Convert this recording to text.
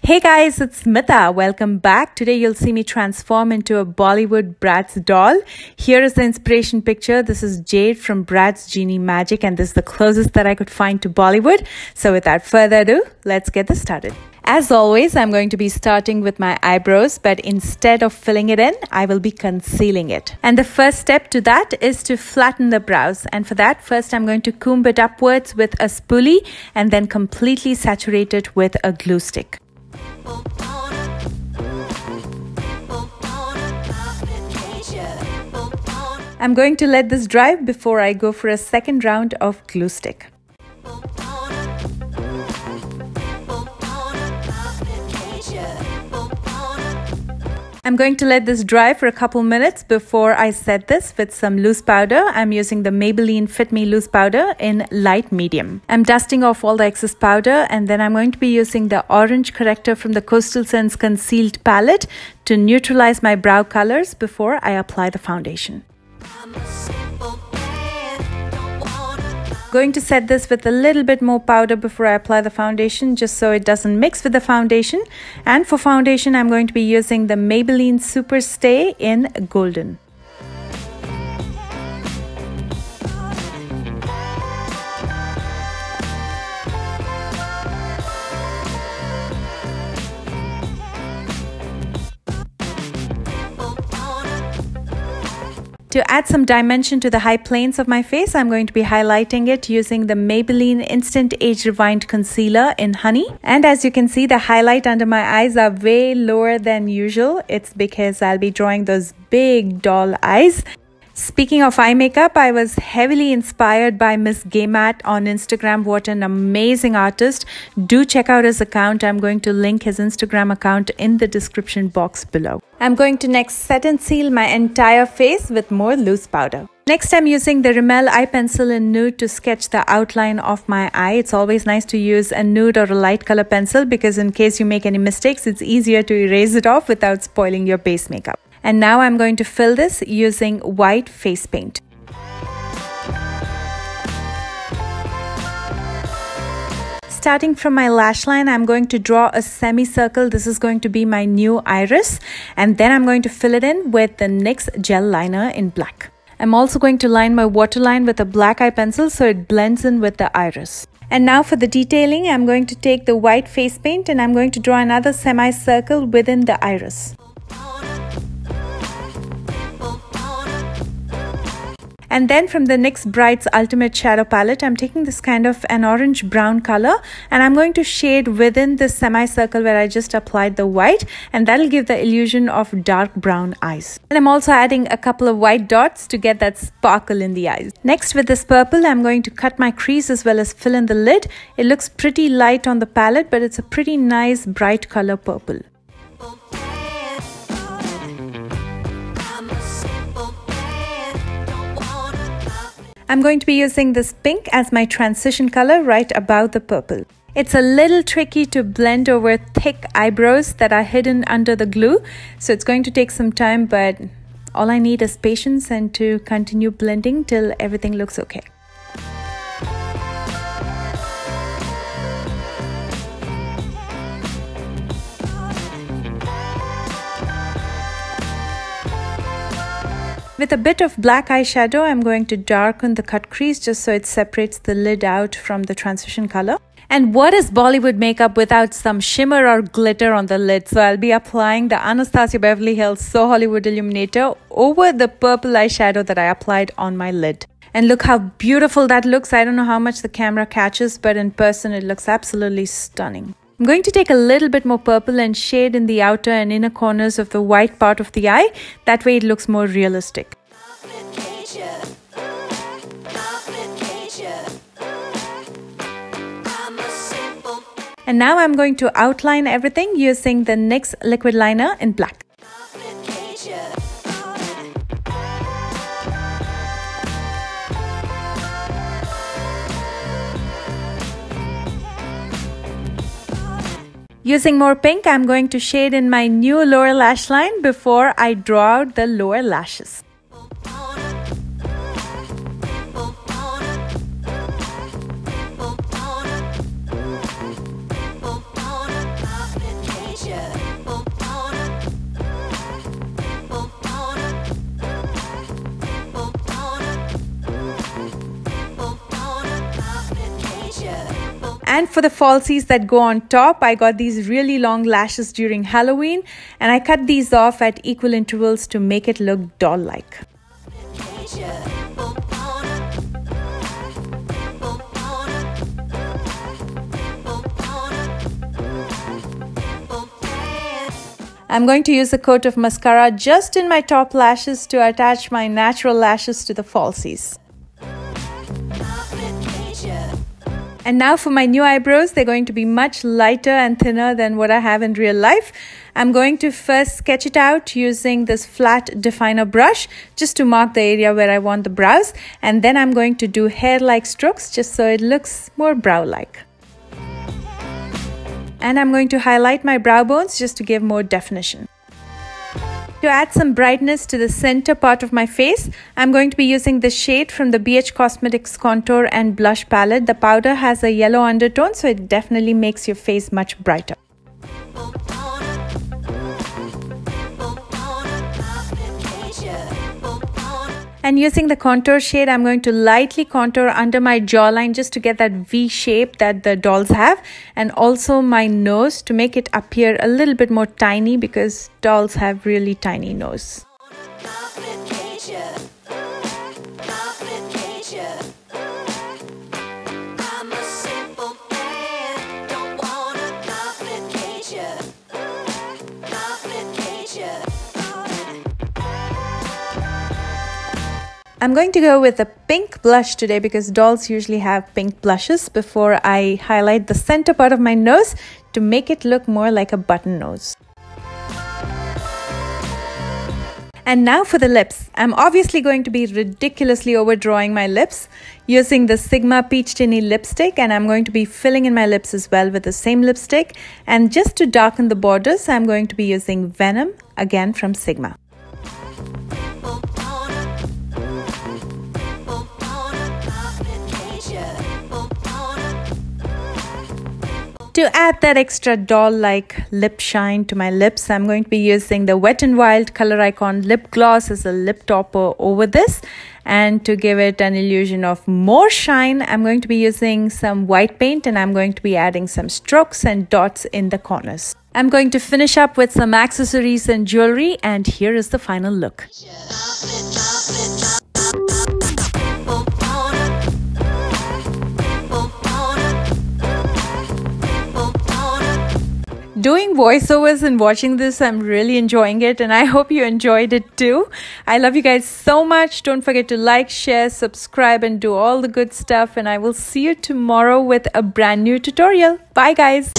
Hey guys, it's Smitha. Welcome back. Today you'll see me transform into a Bollywood Bratz doll. Here is the inspiration picture. This is Jade from Bratz Genie Magic, and this is the closest that I could find to Bollywood. So without further ado, let's get this started. As always, I'm going to be starting with my eyebrows, but instead of filling it in, I will be concealing it. And the first step to that is to flatten the brows. And for that, first I'm going to comb it upwards with a spoolie and then completely saturate it with a glue stick. I'm going to let this dry before I go for a second round of glue stick. I'm going to let this dry for a couple minutes before I set this with some loose powder. I'm using the Maybelline Fit Me Loose Powder in light medium. I'm dusting off all the excess powder, and then I'm going to be using the orange corrector from the Coastal Scents Concealed palette to neutralize my brow colors before I apply the foundation. Going to set this with a little bit more powder before I apply the foundation, just so it doesn't mix with the foundation. And for foundation, I'm going to be using the Maybelline Super Stay in Golden. To add some dimension to the high planes of my face, I'm going to be highlighting it using the Maybelline Instant Age Rewind Concealer in Honey. And as you can see, the highlight under my eyes are way lower than usual. It's because I'll be drawing those big doll eyes. Speaking of eye makeup, I was heavily inspired by Miss Gaymat on Instagram. What an amazing artist. Do check out his account. I'm going to link his Instagram account in the description box below. I'm going to next set and seal my entire face with more loose powder. Next, I'm using the Rimmel eye pencil in nude to sketch the outline of my eye. It's always nice to use a nude or a light color pencil because in case you make any mistakes, it's easier to erase it off without spoiling your base makeup. And now I'm going to fill this using white face paint. Starting from my lash line, I'm going to draw a semicircle. This is going to be my new iris. And then I'm going to fill it in with the NYX gel liner in black. I'm also going to line my waterline with a black eye pencil so it blends in with the iris. And now for the detailing, I'm going to take the white face paint and I'm going to draw another semicircle within the iris. And then from the NYX Bright's Ultimate Shadow Palette, I'm taking this kind of an orange-brown color and I'm going to shade within this semicircle where I just applied the white, and that'll give the illusion of dark brown eyes. And I'm also adding a couple of white dots to get that sparkle in the eyes. Next, with this purple, I'm going to cut my crease as well as fill in the lid. It looks pretty light on the palette, but it's a pretty nice bright color purple. I'm going to be using this pink as my transition color right above the purple. It's a little tricky to blend over thick eyebrows that are hidden under the glue, so it's going to take some time, but all I need is patience and to continue blending till everything looks okay. With a bit of black eyeshadow, I'm going to darken the cut crease just so it separates the lid out from the transition color. And what is Bollywood makeup without some shimmer or glitter on the lid? So I'll be applying the Anastasia Beverly So Hollywood Illuminator over the purple eyeshadow that I applied on my lid. And look how beautiful that looks. I don't know how much the camera catches, but in person it looks absolutely stunning. I'm going to take a little bit more purple and shade in the outer and inner corners of the white part of the eye. That way it looks more realistic. And now I'm going to outline everything using the NYX Liquid Liner in black. Using more pink, I'm going to shade in my new lower lash line before I draw out the lower lashes. And for the falsies that go on top, I got these really long lashes during Halloween, and I cut these off at equal intervals to make it look doll-like. I'm going to use a coat of mascara just in my top lashes to attach my natural lashes to the falsies. And now for my new eyebrows, they're going to be much lighter and thinner than what I have in real life. I'm going to first sketch it out using this flat definer brush just to mark the area where I want the brows. And then I'm going to do hair-like strokes just so it looks more brow-like. And I'm going to highlight my brow bones just to give more definition. To add some brightness to the center part of my face, I'm going to be using the shade from the BH Cosmetics Contour and Blush Palette. The powder has a yellow undertone, so it definitely makes your face much brighter. And using the contour shade, I'm going to lightly contour under my jawline just to get that V shape that the dolls have, and also my nose to make it appear a little bit more tiny because dolls have really tiny nose. I'm going to go with a pink blush today because dolls usually have pink blushes before I highlight the center part of my nose to make it look more like a button nose. And now for the lips. I'm obviously going to be ridiculously overdrawing my lips using the Sigma Peach Tini lipstick, and I'm going to be filling in my lips as well with the same lipstick. And just to darken the borders, I'm going to be using Venom, again from Sigma. To add that extra doll-like lip shine to my lips, I'm going to be using the Wet n Wild Color Icon lip gloss as a lip topper over this. And to give it an illusion of more shine, I'm going to be using some white paint, and I'm going to be adding some strokes and dots in the corners. I'm going to finish up with some accessories and jewelry, and here is the final look. Doing voiceovers and watching this, I'm really enjoying it, and I hope you enjoyed it too. I love you guys so much. Don't forget to like, share, subscribe, and do all the good stuff, and I will see you tomorrow with a brand new tutorial. Bye guys.